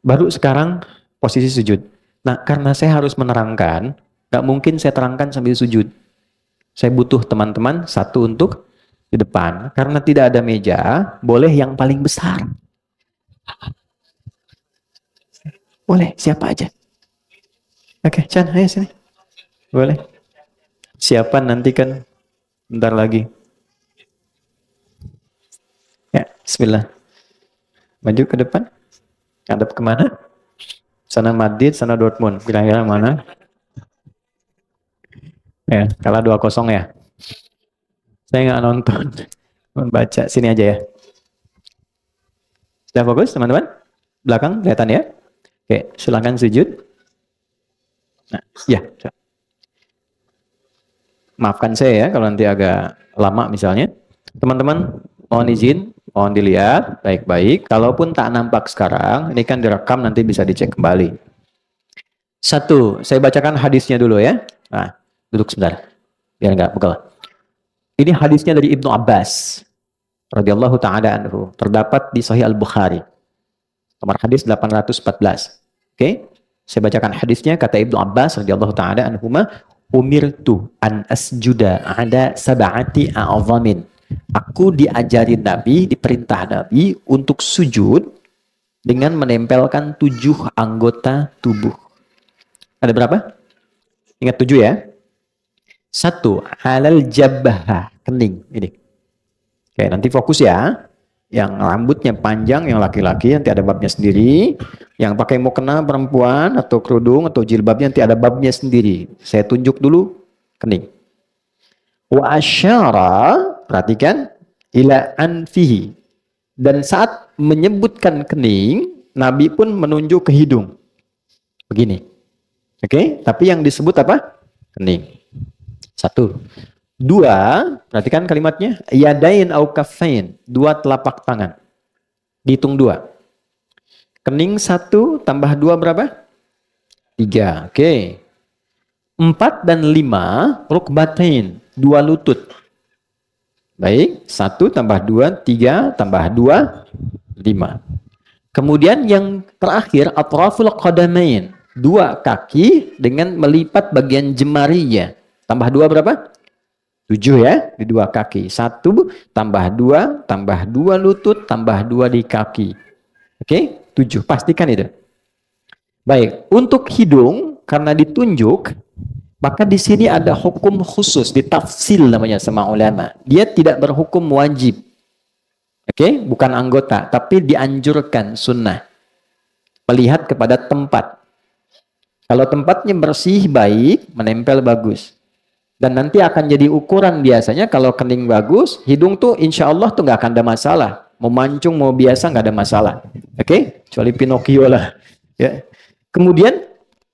Baru sekarang posisi sujud. Nah, karena saya harus menerangkan, nggak mungkin saya terangkan sambil sujud. Saya butuh teman-teman satu untuk di depan. Karena tidak ada meja, boleh yang paling besar. Boleh, siapa aja. Oke, Chan, ayo sini. Boleh. Siapa nanti kan bentar lagi. Ya, bismillah. Maju ke depan. Ngadep kemana? Sana Madrid, sana Dortmund. Kira-kira mana? Ya, kalah 2-0 ya. Saya nggak nonton. Membaca. Sini aja ya. Sudah fokus, teman-teman? Belakang, kelihatan ya? Oke, silakan sujud. Nah, ya. Maafkan saya ya kalau nanti agak lama misalnya. Teman-teman, mohon izin, mohon dilihat baik-baik. Kalaupun tak nampak sekarang, ini kan direkam nanti bisa dicek kembali. Satu, saya bacakan hadisnya dulu ya. Nah, duduk sebentar, biar nggak pegal. Ini hadisnya dari Ibnu Abbas radhiyallahu taala anhu, terdapat di Sahih Al-Bukhari. Nomor hadis 814. Oke, saya bacakan hadisnya. Kata Ibnu Abbas radhiyallahu taala anhuma, umirtu an asjuda ada sab'ati a'zamin. Aku diajarin Nabi, diperintah Nabi untuk sujud dengan menempelkan 7 anggota tubuh. Ada berapa? Ingat 7 ya. 1, halal jabah, kening. Ini. Oke, nanti fokus ya. Yang rambutnya panjang, yang laki-laki nanti ada babnya sendiri. Yang pakai mukena perempuan atau kerudung atau jilbabnya nanti ada babnya sendiri. Saya tunjuk dulu kening. Wa asyara, perhatikan, ila anfihi. Dan saat menyebutkan kening, Nabi pun menunjuk ke hidung. Begini. Oke, tapi yang disebut apa? Kening. 1. 2, perhatikan kalimatnya, yadain au kaffain, 2 telapak tangan. Dihitung 2. Kening 1 tambah 2 berapa? 3. Oke. 4 dan 5, rukbatain, 2 lutut. Baik, 1 tambah 2, 3 tambah 2, 5. Kemudian yang terakhir, atraful qadamain, 2 kaki dengan melipat bagian jemarinya. Tambah 2 berapa? 7 ya, di 2 kaki. 1 tambah 2, tambah 2 lutut, tambah 2 di kaki. Oke, 7. Pastikan itu. Baik, untuk hidung, karena ditunjuk, maka di sini ada hukum khusus, ditafsil namanya sama ulama. Dia tidak berhukum wajib. Oke, bukan anggota, tapi dianjurkan sunnah. Melihat kepada tempat. Kalau tempatnya bersih, baik, menempel bagus. Dan nanti akan jadi ukuran biasanya kalau kening bagus, hidung tuh insya Allah tuh nggak akan ada masalah. Mau mancung, mau biasa nggak ada masalah. Oke? Kecuali Pinocchio lah. Ya. Kemudian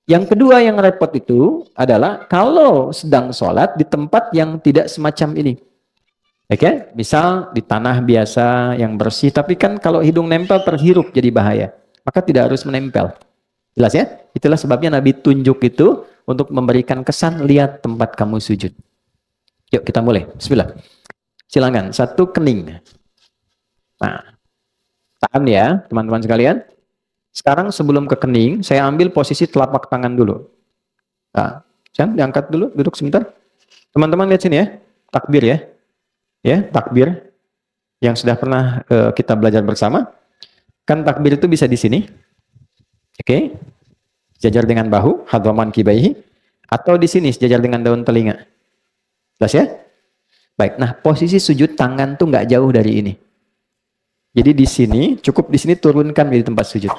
yang kedua yang repot itu adalah kalau sedang sholat di tempat yang tidak semacam ini. Oke? Misal di tanah biasa yang bersih, tapi kan kalau hidung nempel terhirup jadi bahaya. Maka tidak harus menempel. Jelas ya? Itulah sebabnya Nabi tunjuk itu untuk memberikan kesan, lihat tempat kamu sujud. Yuk kita mulai. Bismillah. Silakan. 1, kening. Nah, tahan ya teman-teman sekalian. Sekarang sebelum ke kening, saya ambil posisi telapak tangan dulu. Nah, jangan diangkat dulu, duduk sebentar. Teman-teman lihat sini ya. Takbir ya. Ya, takbir. Yang sudah pernah kita belajar bersama. Kan takbir itu bisa di sini. Oke. Sejajar dengan bahu, hadwaman kibaihi, atau di sini sejajar dengan daun telinga. Jelas ya? Baik, nah posisi sujud tangan tuh nggak jauh dari ini. Jadi di sini, cukup di sini turunkan di tempat sujud.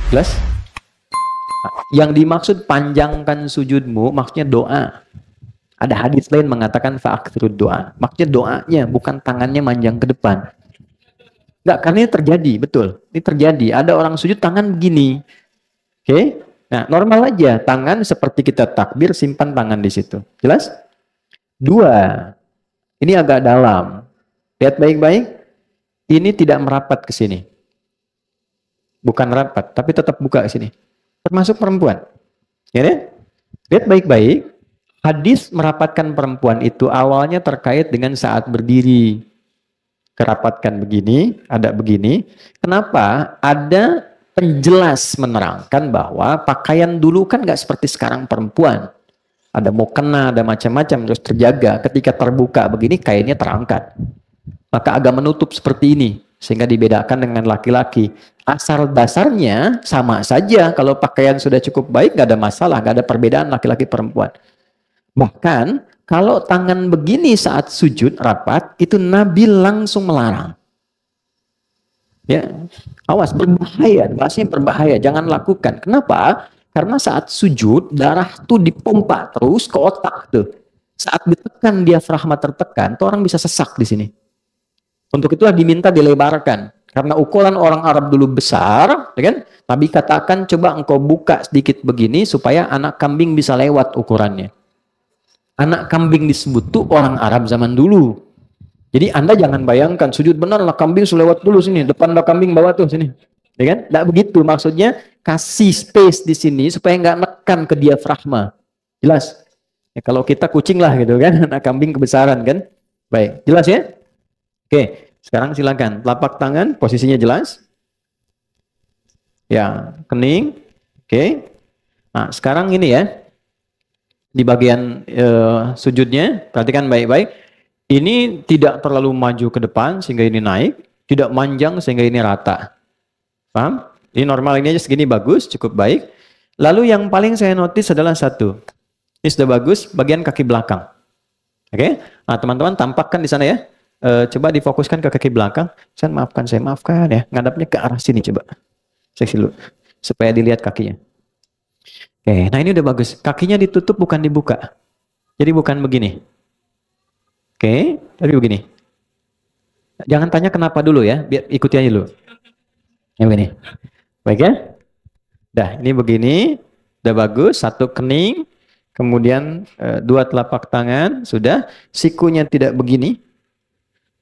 Jelas? Nah, yang dimaksud panjangkan sujudmu, maksudnya doa. Ada hadis lain mengatakan fa'akthirud doa. Maksudnya doanya, bukan tangannya manjang ke depan. Nggak, karena ini terjadi, betul. Ini terjadi. Ada orang sujud tangan begini. Oke? Nah, normal aja, tangan seperti kita takbir, simpan tangan di situ. Jelas? 2, ini agak dalam. Lihat baik-baik. Ini tidak merapat ke sini. Bukan rapat, tapi tetap buka ke sini. Termasuk perempuan. Ya deh? Lihat baik-baik. Hadis merapatkan perempuan itu awalnya terkait dengan saat berdiri. Kerapatkan begini, ada begini. Kenapa? Ada jelas menerangkan bahwa pakaian dulu kan nggak seperti sekarang perempuan. Ada mukena, ada macam-macam, terus terjaga. Ketika terbuka begini, kainnya terangkat. Maka agak menutup seperti ini, sehingga dibedakan dengan laki-laki. Asal dasarnya sama saja. Kalau pakaian sudah cukup baik, nggak ada masalah, nggak ada perbedaan laki-laki perempuan. Bahkan, kalau tangan begini saat sujud rapat, itu Nabi langsung melarang. Ya, awas, berbahaya, bahasanya berbahaya, jangan lakukan. Kenapa? Karena saat sujud, darah tuh dipompa terus ke otak tuh. Saat ditekan diafragma tertekan, tuh orang bisa sesak di sini. Untuk itulah diminta dilebarkan. Karena ukuran orang Arab dulu besar, ya kan? Nabi katakan coba engkau buka sedikit begini supaya anak kambing bisa lewat ukurannya. Anak kambing disebut tuh orang Arab zaman dulu. Jadi Anda jangan bayangkan sujud benar anak kambing selewat dulu sini, depan anak kambing bawah tuh sini. Ya kan? Nggak begitu, maksudnya kasih space di sini supaya nggak nekan ke diafragma. Jelas? Ya, kalau kita kucing lah gitu kan, anak kambing kebesaran kan. Baik, jelas ya? Oke, sekarang silakan. Telapak tangan posisinya jelas. Ya, kening. Oke. Nah, sekarang ini ya. Di bagian sujudnya, perhatikan baik-baik. Ini tidak terlalu maju ke depan sehingga ini naik, tidak manjang sehingga ini rata. Paham? Ini normal ini aja segini bagus, cukup baik. Lalu yang paling saya notice adalah satu. Ini sudah bagus, bagian kaki belakang. Oke? Nah, teman-teman tampakkan di sana ya. Coba difokuskan ke kaki belakang. Saya maafkan ya. Ngadapnya ke arah sini coba. Seksi dulu. Supaya dilihat kakinya. Oke, nah ini udah bagus. Kakinya ditutup bukan dibuka. Jadi bukan begini. Oke, tapi begini. Jangan tanya kenapa dulu ya, biar ikuti aja dulu. Yang begini. Baik ya? Dah, ini begini. Udah bagus, satu kening. Kemudian dua telapak tangan. Sudah. Sikunya tidak begini.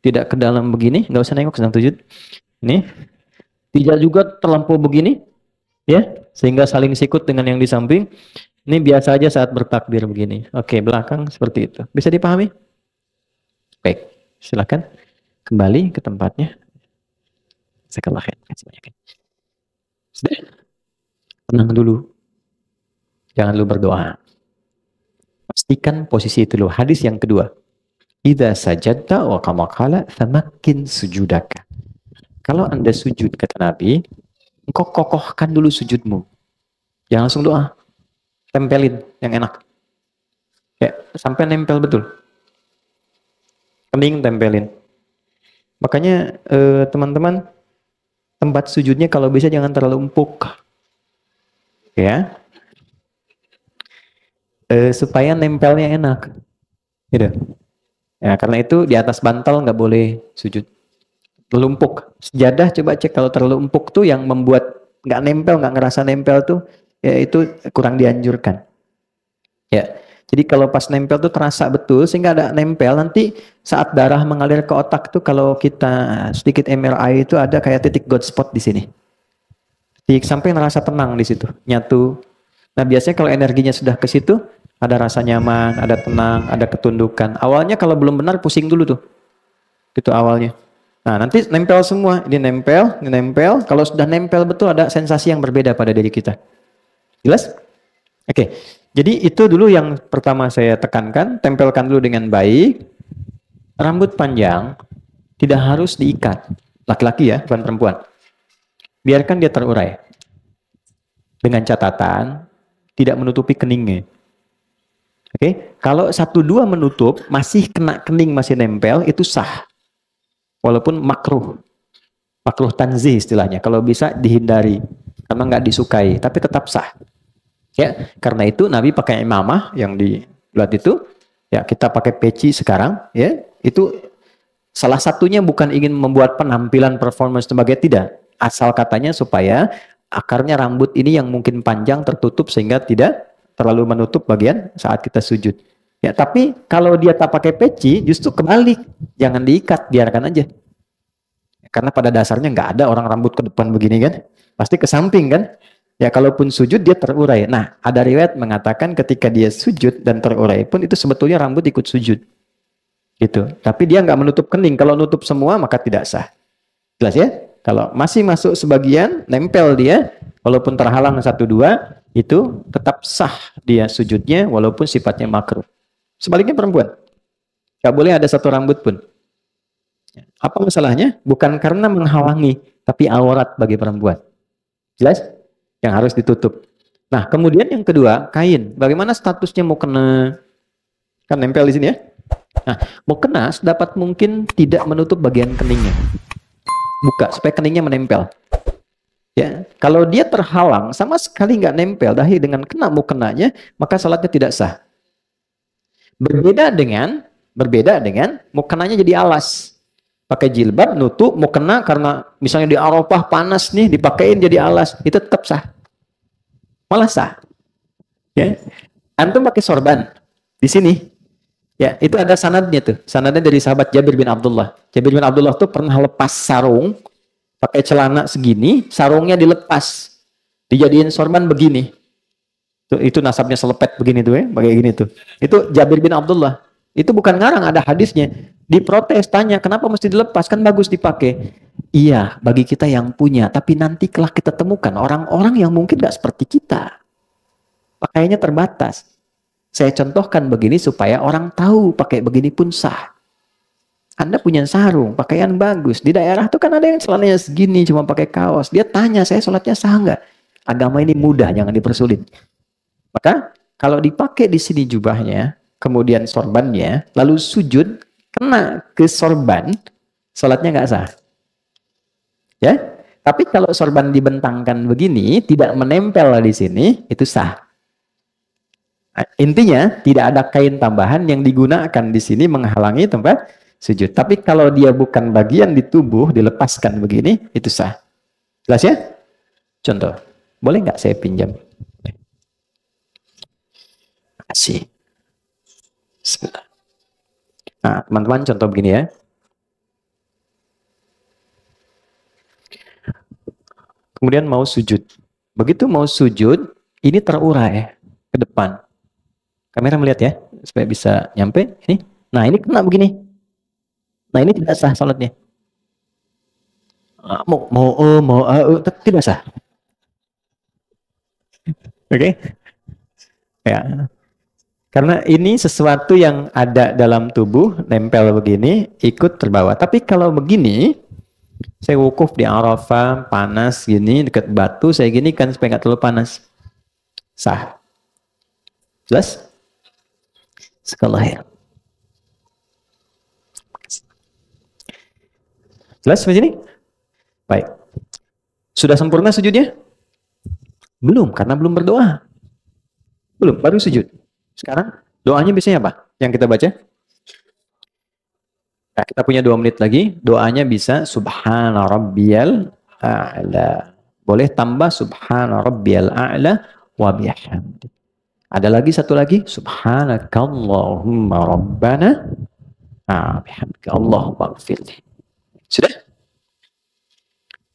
Tidak ke dalam begini. Nggak usah nengok sedang sujud. Ini. Tidak juga terlampau begini. Ya, sehingga saling sikut dengan yang di samping. Ini biasa aja saat bertakbir begini. Oke, belakang seperti itu. Bisa dipahami? Baik, silakan kembali ke tempatnya. Sekelah ya. Sudah. Tenang dulu. Jangan lu berdoa. Pastikan posisi itu dulu. Hadis yang kedua. Idza sajadta wa kama qala famakkin sujudaka. Kalau Anda sujud kata Nabi, engkau kokohkan dulu sujudmu. Jangan langsung doa. Tempelin yang enak. Kayak sampai nempel betul. Kening tempelin. Makanya teman-teman tempat sujudnya kalau bisa jangan terlalu empuk. Ya. Supaya nempelnya enak. Gitu. Ya, karena itu di atas bantal nggak boleh sujud. Terlalu empuk. Sejadah coba cek kalau terlalu empuk tuh yang membuat nggak nempel, nggak ngerasa nempel tuh, ya itu kurang dianjurkan. Ya. Jadi kalau pas nempel tuh terasa betul sehingga ada nempel, nanti saat darah mengalir ke otak tuh kalau kita sedikit MRI itu ada kayak titik God spot di sini. Sampai ngerasa tenang di situ, nyatu. Nah, biasanya kalau energinya sudah ke situ, ada rasa nyaman, ada tenang, ada ketundukan. Awalnya kalau belum benar pusing dulu tuh. Gitu awalnya. Nah, nanti nempel semua, ini nempel. Kalau sudah nempel betul ada sensasi yang berbeda pada diri kita. Jelas? Oke. Jadi itu dulu yang pertama saya tekankan, tempelkan dulu dengan baik. Rambut panjang tidak harus diikat. Laki-laki ya, bukan perempuan. Biarkan dia terurai. Dengan catatan, tidak menutupi keningnya. Oke, kalau 1-2 menutup, masih kena kening, masih nempel, itu sah. Walaupun makruh. Makruh tanzih istilahnya. Kalau bisa dihindari. Karena nggak disukai, tapi tetap sah. Ya, karena itu Nabi pakai imamah yang dibuat itu. Ya, kita pakai peci sekarang. Ya, itu salah satunya bukan ingin membuat penampilan performance sebagai tidak. Asal katanya supaya akarnya rambut ini yang mungkin panjang tertutup sehingga tidak terlalu menutup bagian saat kita sujud. Ya, tapi kalau dia tak pakai peci, justru kebalik. Jangan diikat, biarkan aja. Karena pada dasarnya nggak ada orang rambut ke depan begini kan. Pasti ke samping kan. Ya, kalaupun sujud dia terurai. Nah, ada riwayat mengatakan ketika dia sujud dan terurai pun itu sebetulnya rambut ikut sujud. Gitu. Tapi dia nggak menutup kening. Kalau nutup semua maka tidak sah. Jelas ya? Kalau masih masuk sebagian, nempel dia, walaupun terhalang satu dua, itu tetap sah dia sujudnya, walaupun sifatnya makruh. Sebaliknya perempuan, nggak boleh ada satu rambut pun. Apa masalahnya? Bukan karena menghalangi, tapi aurat bagi perempuan. Jelas? Yang harus ditutup. Nah, kemudian yang kedua, kain. Bagaimana statusnya mau kena? Kan nempel di sini ya. Nah, mau kena sedapat mungkin tidak menutup bagian keningnya. Buka supaya keningnya menempel. Ya, kalau dia terhalang sama sekali nggak nempel, dahi dengan kena mau kenanya, maka salatnya tidak sah. Berbeda dengan mau kenanya jadi alas. Pakai jilbab nutup mau kena karena misalnya di Arafah panas nih dipakein jadi alas, itu tetap sah. Malah sah. Ya. Antum pakai sorban di sini. Ya, itu ada sanadnya tuh. Sanadnya dari sahabat Jabir bin Abdullah. Jabir bin Abdullah tuh pernah lepas sarung, pakai celana segini, sarungnya dilepas. Dijadiin sorban begini. Itu nasabnya selepet begini tuh ya, pakai gini tuh. Itu Jabir bin Abdullah. Itu bukan ngarang, ada hadisnya. Diprotes, tanya, kenapa mesti dilepas? Kan bagus dipakai. Iya, bagi kita yang punya. Tapi nanti kelak kita temukan orang-orang yang mungkin gak seperti kita. Pakaiannya terbatas. Saya contohkan begini supaya orang tahu pakai begini pun sah. Anda punya sarung, pakaian bagus. Di daerah tuh kan ada yang celananya segini, cuma pakai kaos. Dia tanya, saya sholatnya sah nggak? Agama ini mudah, jangan dipersulit. Maka kalau dipakai di sini jubahnya, kemudian sorbannya, lalu sujud, kena ke sorban, sholatnya nggak sah. Ya, tapi kalau sorban dibentangkan begini, tidak menempel di sini, itu sah. Intinya tidak ada kain tambahan yang digunakan di sini menghalangi tempat sujud. Tapi kalau dia bukan bagian di tubuh, dilepaskan begini, itu sah. Jelas ya? Contoh, boleh nggak saya pinjam? Kasih. Sebentar. Nah, teman-teman contoh begini ya. Kemudian mau sujud. Begitu mau sujud, ini terurai ke depan. Kamera melihat ya, supaya bisa nyampe. Ini. Nah, ini kena begini. Nah, ini tidak sah salatnya. Tidak sah. Oke? Ya. Karena ini sesuatu yang ada dalam tubuh, nempel begini, ikut terbawa. Tapi kalau begini, saya wukuf di Arafah, panas gini, dekat batu, saya gini kan supaya nggak terlalu panas. Sah. Jelas? Sekolah ya. Jelas sampai sini? Baik. Sudah sempurna sujudnya? Belum, karena belum berdoa. Belum, baru sujud. Sekarang doanya biasanya apa? Yang kita baca? Nah, kita punya 2 menit lagi. Doanya bisa Subhana Rabbiyal A'la. Boleh tambah Subhana Rabbiyal A'la wa bihamdi. Ada lagi satu lagi, Subhanakallahumma Rabbana bihamdika Allahumma gfirli. Sudah?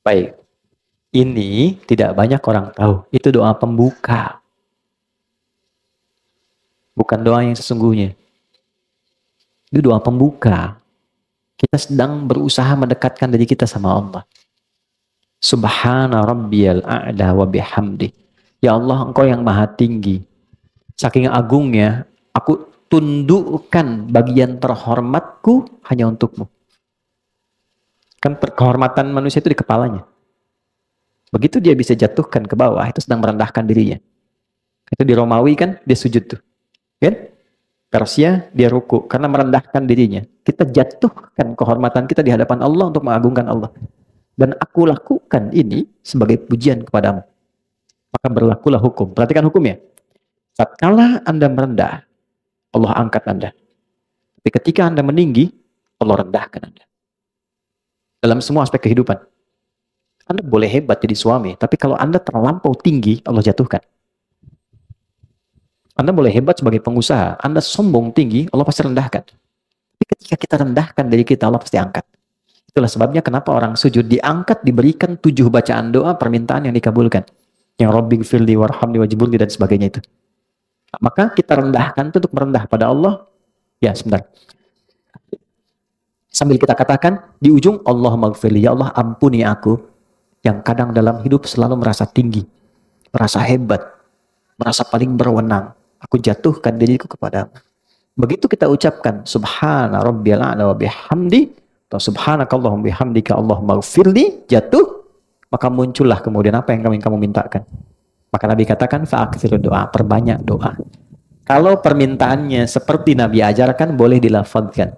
Baik. Ini tidak banyak orang tahu. Itu doa pembuka. Bukan doa yang sesungguhnya. Itu doa pembuka. Kita sedang berusaha mendekatkan diri kita sama Allah. Subhana Rabbiyal A'la wa bihamdi. Ya Allah, Engkau yang maha tinggi. Saking agungnya, aku tundukkan bagian terhormatku hanya untukmu. Kan kehormatan manusia itu di kepalanya. Begitu dia bisa jatuhkan ke bawah, itu sedang merendahkan dirinya. Itu di Romawi kan, dia sujud tuh. Kan? Persia, dia ruku. Karena merendahkan dirinya. Kita jatuhkan kehormatan kita di hadapan Allah untuk mengagungkan Allah. Dan aku lakukan ini sebagai pujian kepadamu. Maka berlakulah hukum. Perhatikan hukumnya. Tatkala Anda merendah, Allah angkat Anda. Tapi ketika Anda meninggi, Allah rendahkan Anda. Dalam semua aspek kehidupan. Anda boleh hebat jadi suami, tapi kalau Anda terlampau tinggi, Allah jatuhkan. Anda boleh hebat sebagai pengusaha, Anda sombong tinggi, Allah pasti rendahkan. Tapi ketika kita rendahkan diri kita, Allah pasti angkat. Itulah sebabnya kenapa orang sujud diangkat, diberikan 7 bacaan doa, permintaan yang dikabulkan. Yang Rabbi gfirli warhamni wajburni dan sebagainya itu. Maka kita rendahkan itu untuk merendah pada Allah. Ya, sebentar. Sambil kita katakan di ujung, Allahumma gfirli, ya Allah ampuni aku yang kadang dalam hidup selalu merasa tinggi, merasa hebat, merasa paling berwenang. Aku jatuhkan diriku kepadamu. Begitu kita ucapkan subhana rabbiyal a'la wa bihamdi atau subhanakallahumma bihamdika Allahumma gfirli, jatuh, maka muncullah kemudian apa yang kamu mintakan. Maka Nabi katakan fa'aktsiru doa, perbanyak doa. Kalau permintaannya seperti Nabi ajarkan, boleh dilafazkan.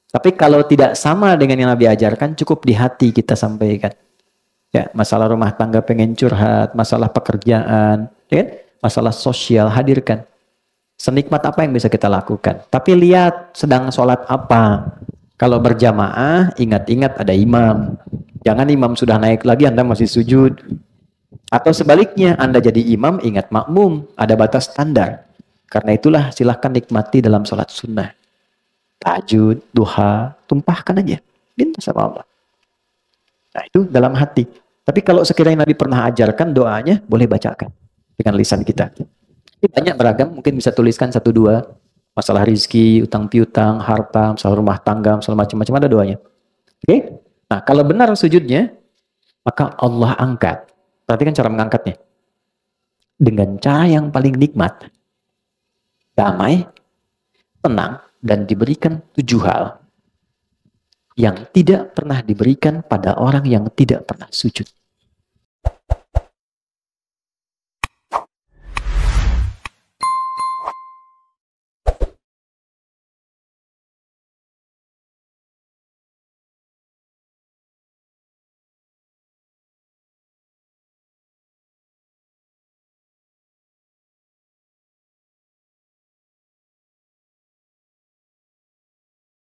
Tapi kalau tidak sama dengan yang Nabi ajarkan, cukup di hati kita sampaikan. Ya, masalah rumah tangga pengen curhat, masalah pekerjaan, ya kan? Masalah sosial, hadirkan. Senikmat apa yang bisa kita lakukan. Tapi lihat sedang sholat apa. Kalau berjamaah, ingat-ingat ada imam. Jangan imam sudah naik lagi, Anda masih sujud. Atau sebaliknya, Anda jadi imam, ingat makmum. Ada batas standar. Karena itulah silahkan nikmati dalam sholat sunnah. Tahajud, duha, tumpahkan aja. Minta sama Allah. Nah itu dalam hati. Tapi kalau sekiranya Nabi pernah ajarkan doanya, boleh bacakan dengan lisan kita. Ini banyak beragam, mungkin bisa tuliskan 1-2. Masalah rizki, utang piutang, harta, masalah rumah tangga, masalah macam-macam, ada doanya. Oke? Nah kalau benar sujudnya, maka Allah angkat. Perhatikan cara mengangkatnya. Dengan cara yang paling nikmat. Damai, tenang, dan diberikan 7 hal yang tidak pernah diberikan pada orang yang tidak pernah sujud.